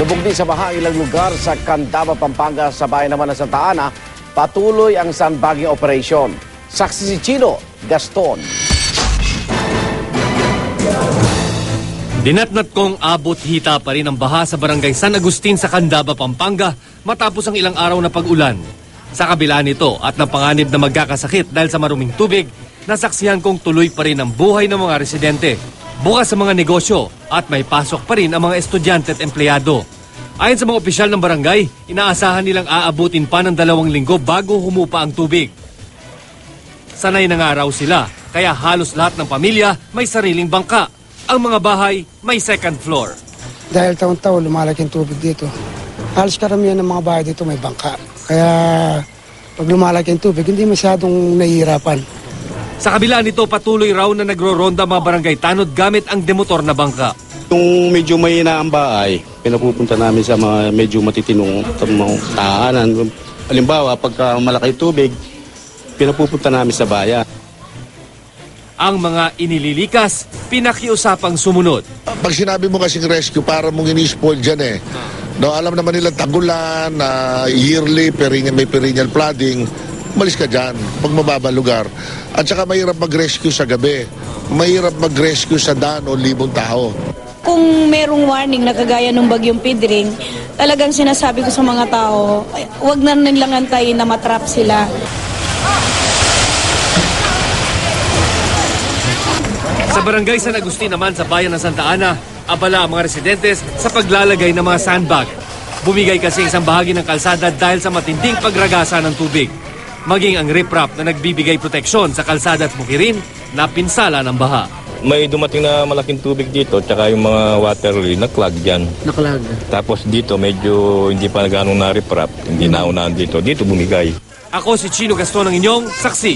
Lubog din sa baha ilang lugar sa Candaba, Pampanga sa bayan naman ng Santa Ana, patuloy ang sandbagging operation. Saksi si Chino Gaston. Dinatnat kong abot hita pa rin ang baha sa barangay San Agustin sa Candaba, Pampanga matapos ang ilang araw na pag-ulan. Sa kabila nito at napanganib na magkakasakit dahil sa maruming tubig, nasaksihan kong tuloy pa rin ang buhay ng mga residente. Bukas sa mga negosyo at may pasok pa rin ang mga estudyante at empleyado. Ayon sa mga opisyal ng barangay, inaasahan nilang aabutin pa ng 2 linggo bago humupa ang tubig. Sanay na nga raw sila, kaya halos lahat ng pamilya may sariling bangka. Ang mga bahay may second floor. Dahil taon-taon lumalaki ang tubig dito. Halos karamihan ng mga bahay dito may bangka. Kaya pag lumalaki ang tubig, hindi masyadong nahihirapan. Sa kabila nito, patuloy raw na nagro-ronda mga barangay tanod gamit ang demotor na bangka. Kung medyo mahina ang bahay, pinapupunta namin sa mga medyo matitinong tahanan. Halimbawa, pagka malaki tubig, pinapupunta namin sa bayan. Ang mga inililikas, pinakiusapang sumunod. Pag sinabi mo kasing rescue, para mong ini-spoil dyan eh. No, alam naman nila tagulan, yearly, may perennial flooding. Umalis ka dyan, pag mababa lugar. At saka mahirap mag-rescue sa gabi. Mahirap mag-rescue sa daan o libong tao. Kung merong warning na kagaya ng bagyong Pidring, talagang sinasabi ko sa mga tao, huwag na nilang antayin na matrap sila. Sa barangay San Agustin naman sa bayan ng Santa Ana, abala ang mga residentes sa paglalagay ng mga sandbag. Bumigay kasi isang bahagi ng kalsada dahil sa matinding pagragasa ng tubig. Maging ang riprap na nagbibigay proteksyon sa kalsada at bukirin na pinsala ng baha. May dumating na malaking tubig dito, tsaka yung mga water lily, naklag dyan. Naklag. Tapos dito, medyo hindi pa ganong na-riprap, hindi naunahan dito. Dito bumigay. Ako si Chino Gaston, ang inyong saksi.